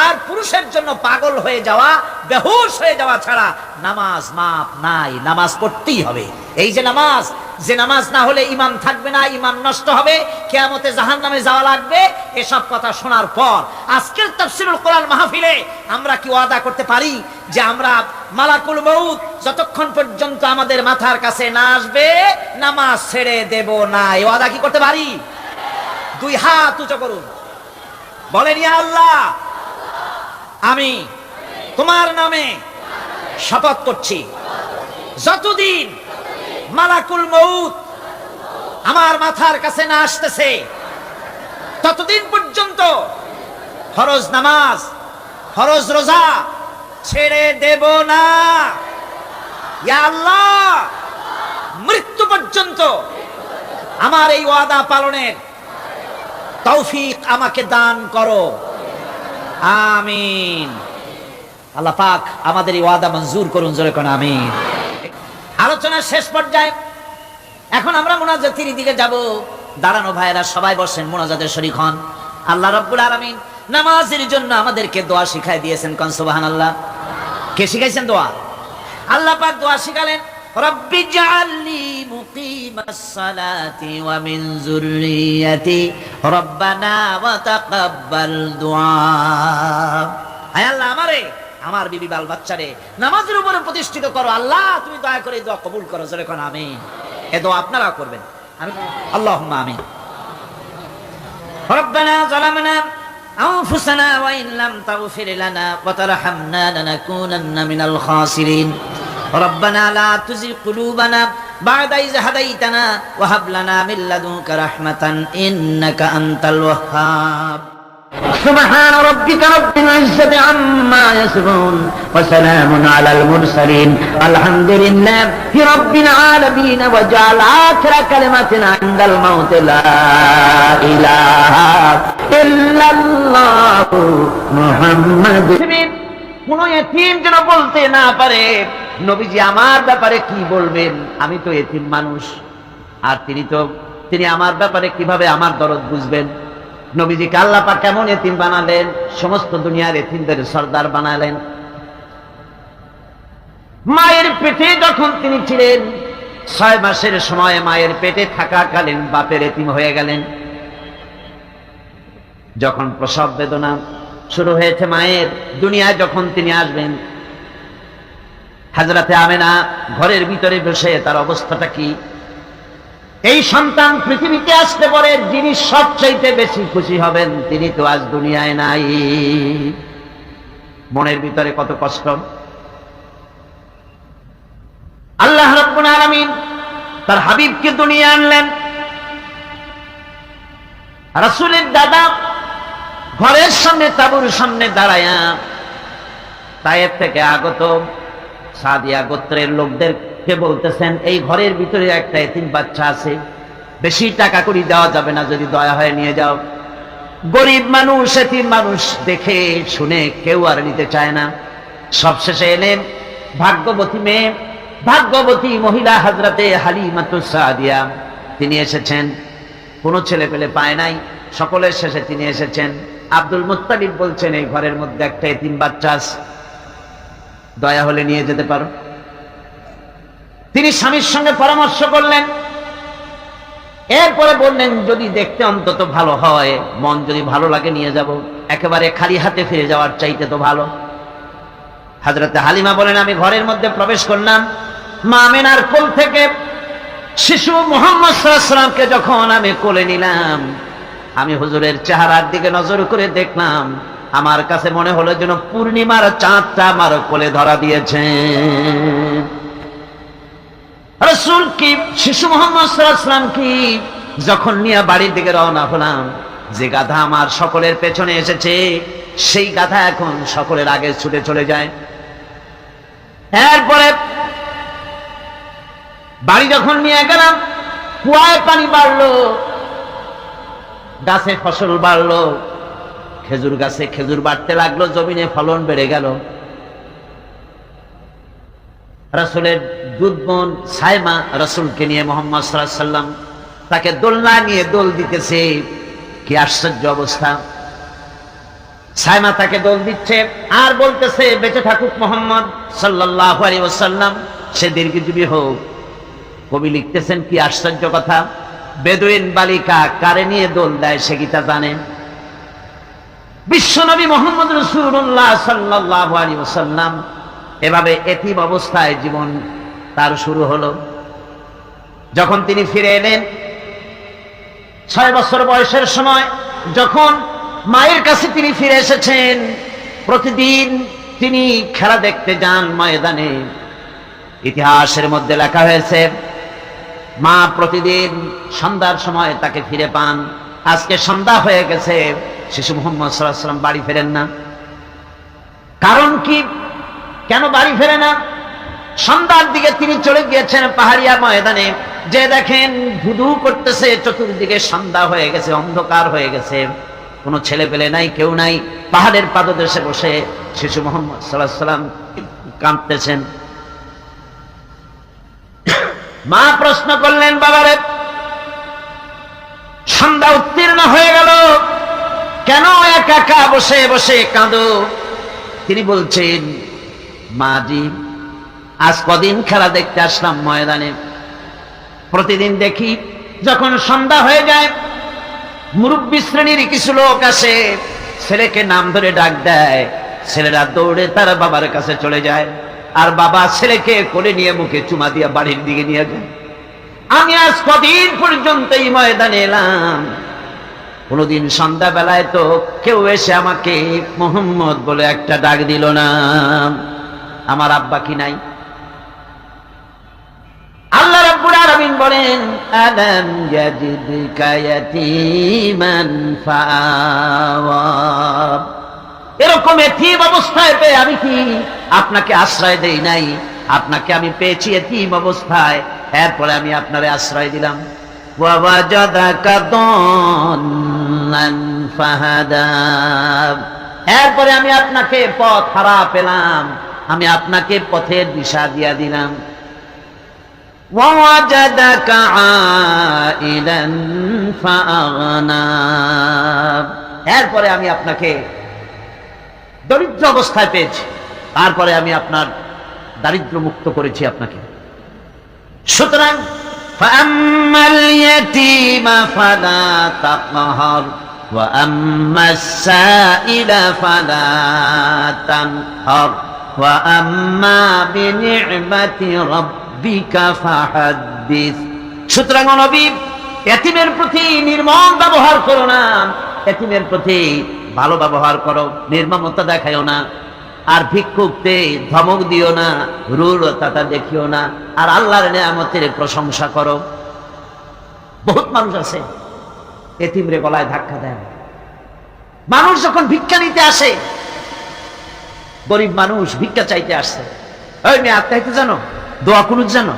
আর পুরুষের জন্য পাগল হয়ে যাওয়া, বেহুশ হয়ে যাওয়া ছাড়া নামাজ মাপ নাই, নামাজ পড়তেই হবে। এই যে নামাজ, যে নামাজ না হলে ঈমান থাকবে না, ঈমান নষ্ট হবে, কিয়ামতে জাহান্নামে যাওয়া লাগবে, এসব কথা শোনার পর আজকের তাফসীরুল কোরআন মাহফিলে আমরা কি ওয়াদা করতে পারি যে আমরা মালাকুল মউত যতক্ষণ পর্যন্ত আমাদের মাথার কাছে না আসবে নামাজ ছেড়ে দেব না? এই ওয়াদা কি করতে পারি? 2 হাত উঁচু করুন, বলেন ইয়া আল্লাহ, আমি তোমার নামে শপথ করছি, যতদিন মালাকুল মউত আমার মাথার কাছে না আসতেছে ততদিন পর্যন্ত ফরজ নামাজ, ফরজ রোজা ছেড়ে দেব না। ইয়া আল্লাহ, মৃত্যু পর্যন্ত আমার এই ওয়াদা পালনের তৌফিক আমাকে দান করো, আমিন। আল্লাহ পাক আমাদের এই ওয়াদা মঞ্জুর করুন, জোরে কোন আমিন। আলোচনার শেষ পর্যায়ে এখন আমরা মুনাজাতের দিকে যাব। দাঁড়ানো ভাইরা সবাই বসেন, মুনাজাতের শরীক হন। আল্লাহ রাব্বুল আলামিন নামাজের জন্য আমাদেরকে দোয়া শিখাই দিয়েছেন, কোন সুবহানাল্লাহ। কে শিখাইছেন দোয়া? আল্লাহ পাক দোয়া শিখালেন, রব্বি জাআলনি মুকিমাস সালাতি ওয়া মিন যুররিয়াতি রব্বানা ওয়া তাকাব্বাল দুআ। হে আল্লাহ, আমারে, আমার বিবি বাল বাচ্চারে নামাজের উপরে প্রতিষ্ঠিত করো। আল্লাহ, তুমি দয়া করে দোয়া কবুল করো, জোরে কোন আমিন। এ দোয়া আপনারা করবেন, আমি আল্লাহুম্মা আমিন। রব্বানা যালামনা আনফুসানা ওয়া ইন লাম তাগফির লানা ওয়া তারহামনা লানাকুনান্না মিনাল খাসিরিন। রব্বানা লা তুযিগ কুলুবানা বা'দা ইয হাদাইতানা ওয়া হাব লানা মিন লাদুনকা রাহমাতান ইন্নাকা আনতাল ওয়াহ্হাব। سبحان ربك رب العزة عما يصفون وسلام على المرسلين الحمد لله رب العالمين وجعل آخر كلمتنا عند الموت لا إله إلا الله محمد। কোন এতিম যেন বলতে না পারে নবীজি আমার ব্যাপারে কি বলবেন, আমি তো এতিম মানুষ, আর তিনি আমার ব্যাপারে কিভাবে আমার দরদ বুঝবেন। নবীজিকে আল্লাহ পাক কেমন এতিম বানালেন, সমস্ত দুনিয়ার এতিমদের সর্দার বানালেন। মায়ের পেটে যখন তিনি ছিলেন 6 মাসের সময় মায়ের পেটে থাকাকালীন বাপের এতিম হয়ে গেলেন। যখন প্রসব বেদনা শুরু হয়েছে মায়ের, দুনিয়ায় যখন তিনি আসবেন, হযরতে আমেনা ঘরের ভিতরে বসে তার অবস্থাটা কি? এই সন্তান পৃথিবীতে আসতে পরে যিনি সবচাইতে বেশি খুশি হবেন তিনি তো আজ দুনিয়ায় নাই। মনের ভিতরে কত কষ্ট। আল্লাহ রাব্বুল আলামিন তার হাবিবকে দুনিয়া আনলেন। রাসূলের দাদা ঘরের সামনে তাঁবুর সামনে দাঁড়ায়া তায়েফ থেকে আগত সাদিয়া গোত্রের লোকদেরকে বলতেছেন, এই ঘরের ভিতরে একটা এতিম বাচ্চা আছে, বেশি টাকা করি দেওয়া যাবে না, যদি দয়া হয় নিয়ে যাও। গরিব মানুষ, এতিম মানুষ দেখে শুনে কেউ আর নিতে চায় না। সবশেষে এলেন ভাগ্যবতী মেয়ে, ভাগ্যবতী মহিলা হযরতে হালিমাতুস সাদিয়া। তিনি এসেছেন, কোনো ছেলে পেলে পায় নাই, সকলের শেষে তিনি এসেছেন। আব্দুল মুত্তালিব বলছেন, এই ঘরের মধ্যে একটা এতিম বাচ্চা আছে, দয়া হলে নিয়ে যেতে পারো। তিনি স্বামীর সঙ্গে পরামর্শ করলেন, এরপরে বললেন যদি দেখতে অন্তত ভালো হয়, মন যদি ভালো লাগে নিয়ে যাব, একেবারে খালি হাতে ফিরে যাওয়ার চাইতে তো ভালো। হযরতে হালিমা বলেন, আমি ঘরের মধ্যে প্রবেশ করলাম, মা আমিনার কোল থেকে শিশু মুহাম্মদ সাল্লাল্লাহু আলাইহি ওয়াসাল্লামকে যখন আমি কোলে নিলাম, আমি হুজুরের চেহারার দিকে নজর করে দেখলাম, আমার কাছে মনে হলো যেন পূর্ণিমার চাঁদটা আমার কোলে ধরা দিয়েছে। রাসূল কি শিশু মুহাম্মদ সাল্লাল্লাহু আলাইহি ওয়াসাল্লাম কি যখন নিয়ে বাড়ির দিকে রওনা হলাম, যে গাধা আমার সকলের পেছনে এসেছে, সেই গাধা এখন সকলের আগে ছুটে চলে যায়। এরপরে বাড়ি যখন নিয়ে গেলাম, কুয়ায় পানি বাড়লো, গাছে ফসল বাড়লো, খেজুর গাছে খেজুর বাড়তে লাগলো, জমিনে ফলন বেড়ে গেল। রাসূলের দুধ বোন সাইমা রাসূলকে নিয়ে মুহাম্মদ সাল্লাল্লাহু আলাইহি ওয়াসাল্লাম তাকে দোলনা নিয়ে দোল দিতেছে। কি আশ্চর্য অবস্থা! সাইমা তাকে দোল দিচ্ছে আর বলতেছে, বেঁচে থাকুক মুহাম্মদ সাল্লাল্লাহু আলাইহি ওয়াসাল্লাম, সে দীর্ঘজীবী হোক। কবি লিখতেছেন, কি আশ্চর্য কথা, বেদুইন বালিকা কারে নিয়ে দোল দেয় সে কি তা জানে? বিশ্বনবী মুহাম্মদ রাসূলুল্লাহ সাল্লাল্লাহু আলাইহি ওয়াসাল্লাম এভাবে এতিম অবস্থায় জীবন তার শুরু হলো। যখন তিনি ফিরে এলেন 6 বছর বয়সের সময়, যখন মায়ের কাছে তিনি ফিরে এসেছেন, প্রতিদিন তিনি খেলা দেখতে যান ময়দানে। ইতিহাসের মধ্যে লেখা হয়েছে, মা প্রতিদিন সন্ধ্যার সময় তাকে ফিরে পান। আজকে সন্ধ্যা হয়ে গেছে, শিশু মুহাম্মদ সাল্লাল্লাহু আলাইহি ওয়াসাল্লাম বাড়ি ফেরেন না। কারণ কি, কেন বাড়ি ফেরে না? সন্ধ্যার দিকে তিনি চলে গিয়েছেন পাহাড়িয়া ময়দানে, যে দেখেন ধুধু করতেছে, চতুর্দিকে সন্ধ্যা হয়ে গেছে, অন্ধকার হয়ে গেছে, কোনো ছেলে পেলে নাই, কেউ নাই। পাহাড়ের পাদদেশে বসে শিশু মুহাম্মদ সাল্লাল্লাহু আলাইহি ওয়াসাল্লাম কাঁদতেছেন। মা প্রশ্ন করলেন, বাবারে, সন্ধ্যা উত্তীর্ণ হয়ে গেল, কেন একা একা বসে বসে কাঁদো? তিনি বলছেন, মাজি, আজ কদিন খেলা দেখতে আসলাম ময়দানে, প্রতিদিন দেখি যখন সন্ধ্যা হয়ে যায়, মুরব্বী শ্রেণীর কিছু লোক আসে, ছেলেকে নাম ধরে ডাক দেয়, ছেলেরা দৌড়ে তার বাবার কাছে চলে যায়, আর বাবা ছেলেকে কোলে নিয়ে মুখে চুমা দিয়ে বাড়ির দিকে নিয়ে যায়। আমি আজ কদিন পর্যন্ত এই ময়দানে এলাম, কোনদিন সন্ধ্যা বেলায় তো কেউ এসে আমাকে মুহাম্মদ বলে একটা ডাক দিল না। আমার আব্বা কি নাই? আল্লাহ রাব্বুল আলামিন বলেন, আলাম ইয়াজিদকা ইয়াতীমান ফাআওয়া। এরকম এতিম অবস্থায় পেয়ে আমি কি আপনাকে আশ্রয় দেই নাই? আপনাকে আমি পেয়েছি এতিম অবস্থায়, এরপরে আমি আপনারে আশ্রয় দিলাম। ওয়া ওয়াজাদাকা দাল্লান ফাহাদা। এরপরে আমি আপনাকে পথ হারা পেলাম, আমি আপনাকে পথের দিশা দিয়া দিলাম। ওয়া ওয়াজাদাকা আইলান ফাআগনা। এরপরে আমি আপনাকে দরিদ্র অবস্থায় পেয়েছি, তারপরে আমি আপনার দারিদ্র মুক্ত করেছি আপনাকে। সুতরাং ফাআম্মাল ইয়াতীমা ফালা তাকহার ওয়া আম্মাস সাইলা ফালা তানহার ওয়া আম্মা বিনি'মাতি রাব্বিকা ফাহাদ্দিস। সুতরাং নবী, এতিমের প্রতি নির্মম ব্যবহার করো না, এতিমের প্রতি ভালো ব্যবহার করো, নির্মমতা দেখাইও না। আর ভিক্ষুককে ধমক দিও না, রূঢ়তা দেখিও না, আর আল্লাহর নিয়ামতের প্রশংসা করো। বহুত মানুষ আছে এতিমরে গলায় ধাক্কা দেয়। মানুষ যখন ভিক্ষা নিতে আসে, গরিব মানুষ ভিক্ষা চাইতে আসছে, ওই মেয়ে আত্মাইতে জানো, দোয়া কুনুত জানো,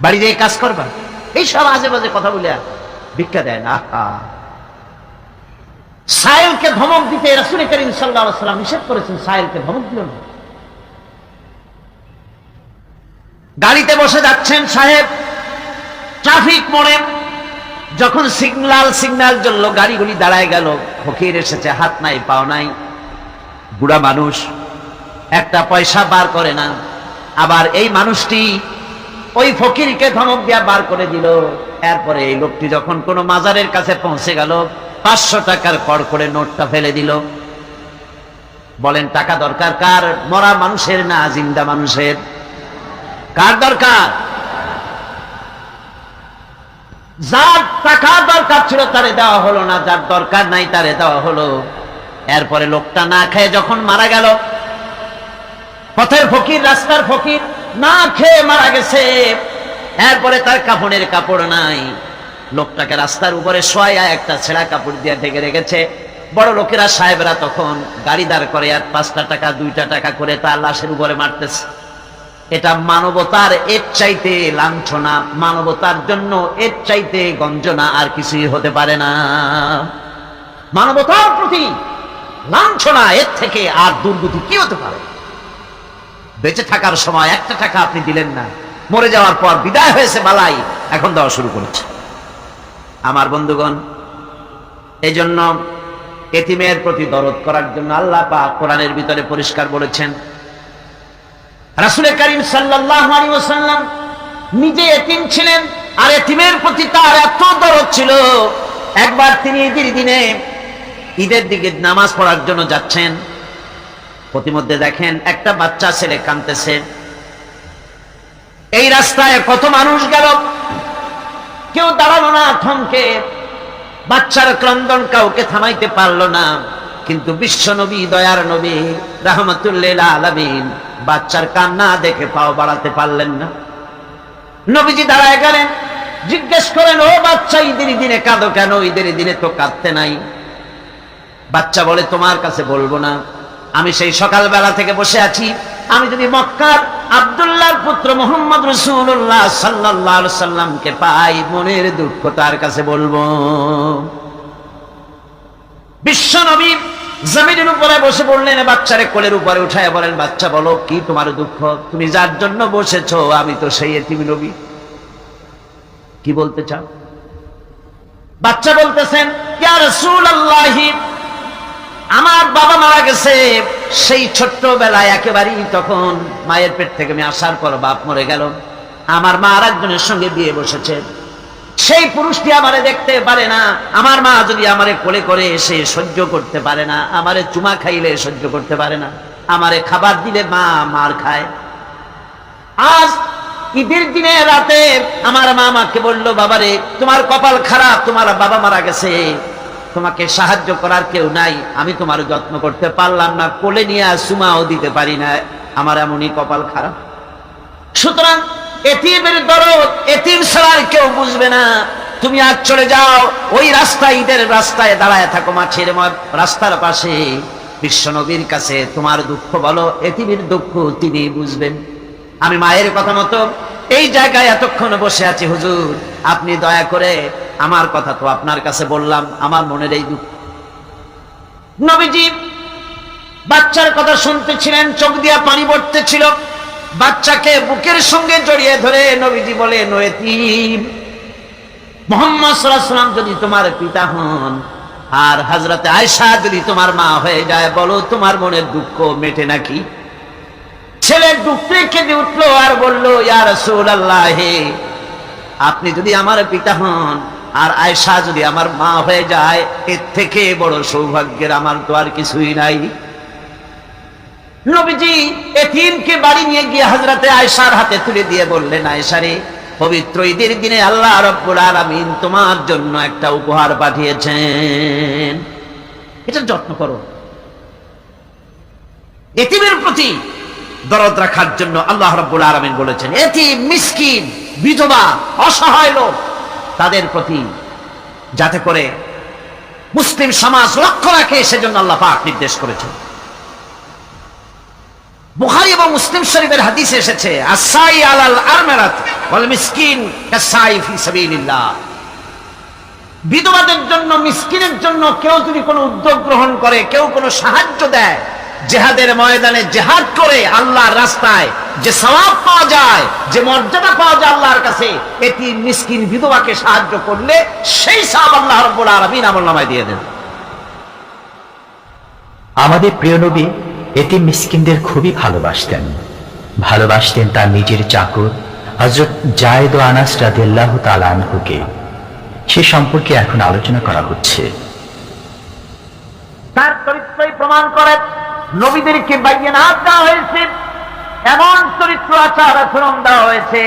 বাড়ি যেয়ে কাজ করবা, এইসব আজে বাজে কথা বলে ভিক্ষা দেয় না। সাহেলকে ধমক দিতে রাসূল করিম সাল্লাল্লাহু আলাইহি ওয়াসাল্লাম নিষেধ করেছেন, সাহেলকে ধমক দিও না। গাড়িতে বসে যাচ্ছেন সাহেব, ট্রাফিক মোড়ে যখন সিগন্যাল জ্বলল, গাড়িগুলি দাঁড়ায় গেল। ফকির এসেছে, হাত নাই পাও নাই, বুড়া মানুষ, একটা পয়সা বার করে না। আবার এই মানুষটি ওই ফকিরকে ধমক দিয়া বার করে দিল। এরপরে এই লোকটি যখন কোনো মাজারের কাছে পৌঁছে গেল, 500 টাকার কড় করে নোটটা ফেলে দিল। বলেন টাকা দরকার কার? মরা মানুষের না জিন্দা মানুষের? কার দরকার? যার টাকা দরকার ছিল তারে দেওয়া হলো না, যার দরকার নাই তারে দেওয়া হলো। এরপরে লোকটা না খেয়ে যখন মারা গেল, পথের ফকির, রাস্তার ফকির, না খেয়ে মারা গেছে। এরপরে তার কাফনের কাপড় নাই, লোকটাকে রাস্তার উপরে শোয়া একটা ছেঁড়া কাপড় দিয়ে ঢেকে রেখেছে। বড় লোকেরা, সাহেবরা তখন গাড়ি দাঁড় করে আর 5টা টাকা 2টা টাকা করে তার লাশের উপরে মারতেছে। এটা মানবতার এর চাইতে লাঞ্ছনা, মানবতার জন্য এর চাইতে গঞ্জনা আর কিছুই হতে পারে না। মানবতার প্রতি লাঞ্ছনা, এর থেকে আর দুর্গতি কি হতে পারে? বেঁচে থাকার সময় 1টা টাকা আপনি দিলেন না, মরে যাওয়ার পর বিদায় হয়েছে বালাই, এখন দেওয়া শুরু করেছে। আমার বন্ধুগণ, এই জন্য এতিমের প্রতি দরদ করার জন্য আল্লাহ পাক কোরআনের ভিতরে পরিষ্কার বলেছেন। রাসূল করিম সাল্লাল্লাহু আলাইহি ওয়াসাল্লাম নিজে এতিম ছিলেন, আর এতিমের প্রতি তার এত দরদ ছিল। একবার তিনি ঈদের দিনে, ঈদের দিকে নামাজ পড়ার জন্য যাচ্ছেন, প্রতিমধ্যে দেখেন একটা বাচ্চা ছেলে কাঁদতেছে। এই রাস্তায় কত মানুষ গেল, কেউ দাঁড়ালো না থমকে। বাচ্চার ক্রন্দন কাউকে থামাইতে পারলো না। কিন্তু বিশ্ব নবী, দয়ার নবী, রাহমাতুল লিল আলামিন বাচ্চার কান্না দেখে পাও বাড়াতে পারলেন না। নবীজি দাঁড়ায় গেলেন, জিজ্ঞেস করেন, ও বাচ্চা, ঈদের দিনে কাঁদো কেন? ঈদের দিনে তো কাঁদতে নাই। বাচ্চা বলে, তোমার কাছে বলবো না, আমি সেই সকালবেলা থেকে বসে আছি। আমি যদি মক্কার আব্দুল্লাহর পুত্র মুহাম্মদ রাসূলুল্লাহ সাল্লাল্লাহু আলাইহি সাল্লামকে পাই, মনের দুঃখ তার কাছে বলবো। বিশ্ব নবী জমিনের উপরে বসে পড়লেন, বাচ্চারে কোলের উপরে উঠায় বলেন, বাচ্চা বলো কি তোমার দুঃখ? তুমি যার জন্য বসেছো আমি তো সেই এতিম নবী, কি বলতে চাও? বাচ্চা বলতেছেন, ইয়া রাসূলুল্লাহ, আমার বাবা মারা গেছে। সেই ছোট্টবেলায় একেবারেই তখন মায়ের পেট থেকে আমি আসার পর বাপ মরে গেল। আমার মা আর একজনের সঙ্গে বিয়ে বসেছে। সেই পুরুষটি আমারে দেখতে পারে না। আমার মা যদি আমারে কোলে করে এসে সহ্য করতে পারে না, আমারে চুমা খাইলে সহ্য করতে পারে না, আমারে খাবার দিলে মা মার খায়। আজ ঈদের দিনে রাতে আমার মা আমাকে বললো, বাবারে তোমার কপাল খারাপ, তোমার বাবা মারা গেছে, তোমাকে সাহায্য করার কেউ নাই, আমি তোমার যত্ন করতে পারলাম না, কোলে নিয়ে চুমাও দিতে পারি না, আমার এমনই কপাল খারাপ। সুতরাং এতিমের দরদ এতিম ছাড়া আর কেউ বুঝবে না। তুমি আজ চলে যাও, ওই রাস্তায়, ঈদের রাস্তায় দাঁড়ায় থাকো, মাঠের রাস্তার পাশে, বিশ্ব নবীর কাছে তোমার দুঃখ বলো, এতিমের দুঃখ তিনি বুঝবেন। আমি মায়ের কথা মতো এই জায়গায় এতক্ষণ বসে আছি, হুজুর আপনি দয়া করে, আমার কথা তো আপনার কাছে বললাম, আমার মনের এই দুঃখ। নবীজি বাচ্চার কথা শুনতেছিলেন, চোখ দিয়া পানি পড়তেছিল। বাচ্চাকে বুকের সঙ্গে জড়িয়ে ধরে নবীজি বলেন, ও এতিম, মুহাম্মদ সাল্লাল্লাহু আলাইহি ওয়াসাল্লাম যদি তোমার পিতা হন আর হযরতে আয়েশা যদি তোমার মা হয়ে যায়, বলো তোমার মনের দুঃখ মেটে নাকি? ছেলে দুঃখে কেঁদে উঠলো আর বলল, ইয়া রাসূলুল্লাহ, আপনি যদি আমার পিতা হন আর আয়েশা যদি আমার মা হয়ে যায়, এর থেকে বড় সৌভাগ্যের আমার তো আর কিছুই নাই। নবীজি এতিমকে বাড়ি নিয়ে গিয়ে হযরতে আয়েশার হাতে তুলে দিয়ে বললেন, আয়েশা রে, পবিত্র ঈদের দিনে আল্লাহ রাব্বুল আলামিন তোমার জন্য একটা উপহার পাঠিয়েছেন, এটা যত্ন করো। এতিমের প্রতি দরদ রাখার জন্য আল্লাহ রাব্বুল আলামিন বলেছেন, এতিম, মিসকিন, বিধবা, অসহায় লোক, তাদের প্রতি যাতে করে মুসলিম সমাজ লক্ষ্য রাখে, সেজন্য আল্লাহ পাক নির্দেশ করেছেন। বুখারী এবং মুসলিম শরীফের হাদিসে এসেছে, আসাই আলাল আরমালাত ওয়াল মিসকিন কাসাই ফি সাবিলিল্লাহ। বিধবাদের জন্য, মিসকিনের জন্য কেউ যদি কোনো উদ্যোগ গ্রহণ করে, কেউ কোনো সাহায্য দেয়, জিহাদের ময়দানে জিহাদ করে আল্লাহর রাস্তায় যে সওয়াব পাওয়া যায়, যে মর্যাদা পাওয়া যায় আল্লাহর কাছে, এটি মিসকিন বিধবাকে সাহায্য করলে সেই সওয়াব আল্লাহ রাব্বুল আলামিন আমলনামায় দিয়ে দেন। আমাদের প্রিয় নবী এতিম মিসকিনদের খুবই ভালোবাসতেন তার নিজের চাকর হযরত যায়েদ ও আনাস রাদিয়াল্লাহু তাআলা আনহুকে। সে সম্পর্কে এখন আলোচনা করা হচ্ছে। তার চরিত্রই প্রমাণ করে নবীদেরকে বাইয়িনাত দেওয়া হয়েছে, এমন চরিত্র আচার আচরণ দেওয়া হয়েছে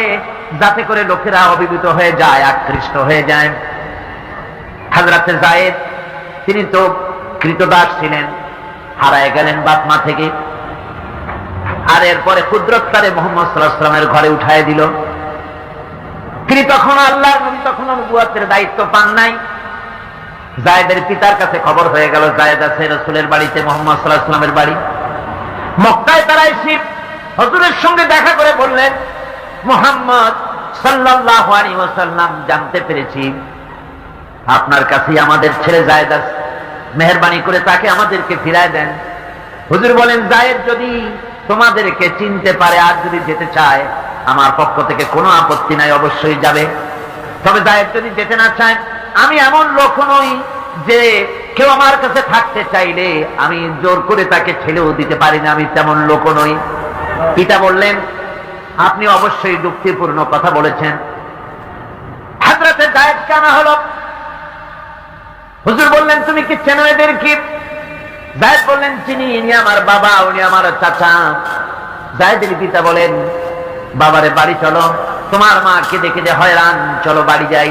যাতে করে লোকেরা অভিভূত হয়ে যায়, আকৃষ্ট হয়ে যায়। হযরতে যায়েদ তিনি তো কৃতদাস ছিলেন, হারায় গেলেন বাপ মা থেকে, আর এরপরে কুদরতকারে মুহাম্মদ সাল্লাল্লাহু আলাইহি ওয়াসাল্লামের ঘরে উঠায় দিল। তিনি তখন আল্লাহর নবী, তখন নবুয়তের দায়িত্ব পান নাই। যায়েদের পিতার কাছে খবর হয়ে গেল যায়েদ আছে রাসূলের বাড়িতে, মুহাম্মদ সাল্লাল্লাহু আলাইহি ওয়াসাল্লামের বাড়ি মক্কায়। তারা এসে হুজুরের সঙ্গে দেখা করে বললেন, মুহাম্মদ সাল্লাল্লাহু আলাইহি ওয়াসাল্লাম, জানতে পেরেছি আপনার কাছেই আমাদের ছেলে যায়েদ আছে, মেহেরবানি করে তাকে আমাদেরকে ফিরায় দেন। হুজুর বলেন, যায়েদ যদি তোমাদেরকে চিনতে পারে আর যদি যেতে চায়, আমার পক্ষ থেকে কোনো আপত্তি নাই, অবশ্যই যাবে। তবে যায়েদ যদি যেতে না চায়, আমি এমন লোক নই যে কেউ আমার কাছে থাকতে চাইলে আমি জোর করে তাকে ছেড়েও দিতে পারি না, আমি তেমন লোক নই। পিতা বললেন, আপনি অবশ্যই যুক্তিপূর্ণ কথা বলেছেন। হযরতে যায়েদ কানা হলো। হুজুর বললেন, তুমি কি চেনো এদের? কি? যায়েদ বললেন, চিনি, ইনি আমার বাবা, উনি আমার চাচা। যায়েদের পিতা বলেন, বাবারে বাড়ি চলো, তোমার মা কেঁদে কেঁদে হয়রান, চলো বাড়ি যাই,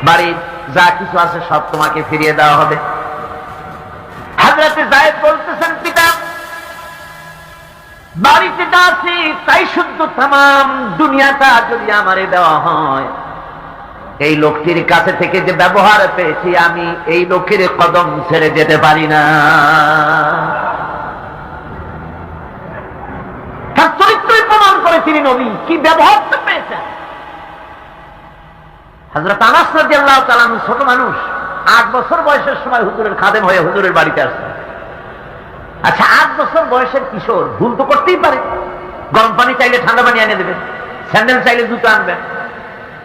বাড়ি যা কিছু আছে সব তোমাকে ফিরিয়ে দেওয়া হবে। হযরতে যায়েদ বলতেছেন, পিতা বাড়িতে যা আছে তাই শুদ্ধ, তামাম দুনিয়াটা যদি আমারে দেওয়া হয়, এই লোকটির কাছে থেকে যে ব্যবহার পেয়েছি আমি এই লোকের কদম ছেড়ে যেতে পারি না। তার চরিত্রই প্রমাণ করে তিনি নবী, কি ব্যবহারটা পেয়েছেন। হযরত আনাস রাদিয়াল্লাহু তাআলা আনহু ছোট মানুষ, 8 বছর বয়সের সময় হুজুরের খাদেম হয়ে হুজুরের বাড়িতে আসছেন। আচ্ছা, 8 বছর বয়সের কিশোর ভুল তো করতেই পারে। গরম পানি চাইলে ঠান্ডা পানি এনে দেবেন, স্যান্ডেল চাইলে জুতো আনবেন,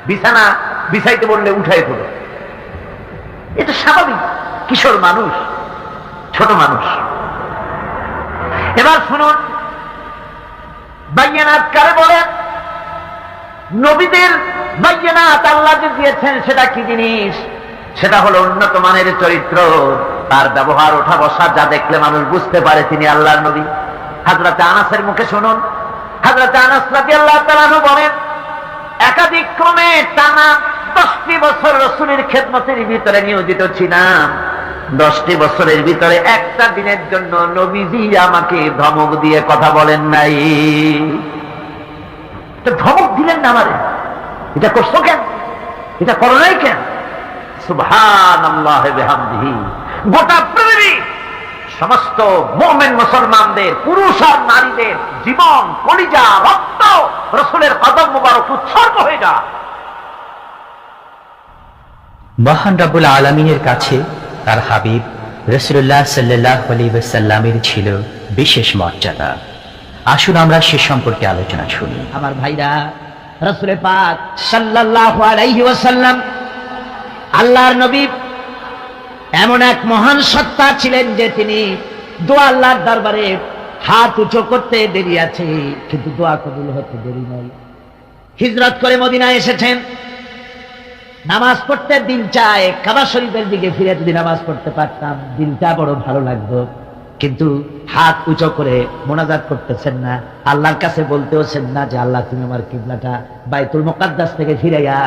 বিছানা বিছাইতে বললে উঠাই দেবে, এটা স্বাভাবিক। কিশোর মানুষ, ছোট মানুষ। এবার শুনুন, বাইয়িনাত কারে বলে? নবীদের বাইয়িনাত আল্লাহ যে দিয়েছেন সেটা কি জিনিস? সেটা হলো উন্নত মানের চরিত্র, তার ব্যবহার, ওঠা বসা যা দেখলে মানুষ বুঝতে পারে তিনি আল্লাহর নবী। হযরতে আনাসের মুখে শুনুন, হযরতে আনাস রাদিয়াল্লাহু তাআলা আনহু বলেন, একাধিক ক্রমে টানা 10টি বছর রাসূলের খেদমতের ভিতরে নিয়োজিত ছিলাম। 10টি বছরের ভিতরে একটা দিনের জন্য নবীজি আমাকে ধমক দিয়ে কথা বলেন নাই। তো ধমক দিলেন না আমারে, এটা করছো কেন, এটা করো নাই কেন? সুবহানাল্লাহি বিহামদিহি। গোটা পৃথিবী সমস্ত মুমিন মুসলমানদের, পুরুষ আর নারীদের জীবন, কলিজা, রক্ত রাসূলের কদম মুবারক উৎসর্গ হয়ে যায়। মহান রব্বুল আলামিনের কাছে তার হাবিব রাসূলুল্লাহ সাল্লাল্লাহু আলাইহি ওয়াসাল্লামের ছিল বিশেষ মর্যাদা। আসুন আমরা সে সম্পর্কে আলোচনা শুনি। আমার ভাইরা, রাসূল পাক সাল্লাল্লাহু আলাইহি ওয়াসাল্লাম আল্লাহর নবী এমন এক মহান সত্তা ছিলেন যে তিনি দোয়া আল্লাহর দরবারে হাত উঁচু করতে দেরি আছে, কিন্তু দোয়া কবুল হতে দেরি নাই। হিজরত করে মদিনায় এসেছেন, নামাজ পড়তে দিল চায়, কাবা শরীফের দিকে ফিরে যদি নামাজ পড়তে পারতাম দিলটা বড় ভালো লাগতো, কিন্তু হাত উঁচু করে মোনাজাত করতেছেন না, আল্লাহর কাছে বলতেওছেন না যে আল্লাহ তুমি আমার কিবলাটা বাইতুল মুকাদ্দাস থেকে ফিরাইয়া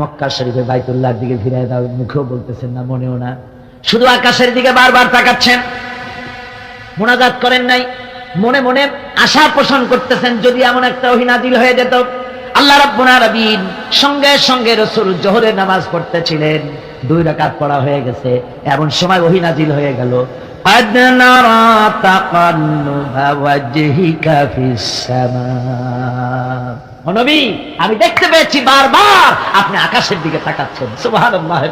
মক্কা শরীফে বাইতুল্লাহর দিকে ফিরাই দাও। মুখেও বলতেছেন না, মনেও না, শুধু আকাশের দিকে বারবার তাকাচ্ছেন, মোনাজাত করেন নাই। মনে মনে আশা পোষণ করতেছেন যদি এমন একটা ওহী নাযিল হয়ে যেত। আল্লাহ রাব্বুল আলামিন সঙ্গে সঙ্গে রাসূল যোহরের নামাজ পড়তেছিলেন, 2 রাকাত পড়া হয়ে গেছে, এমন সময় ওহী নাযিল হয়ে গেল, قد نرى تقلب وجهك في السماء ও নবী, আমি দেখতে পেয়েছি বারবার আপনি আকাশের দিকে তাকাচ্ছেন। সুবহানাল্লাহ।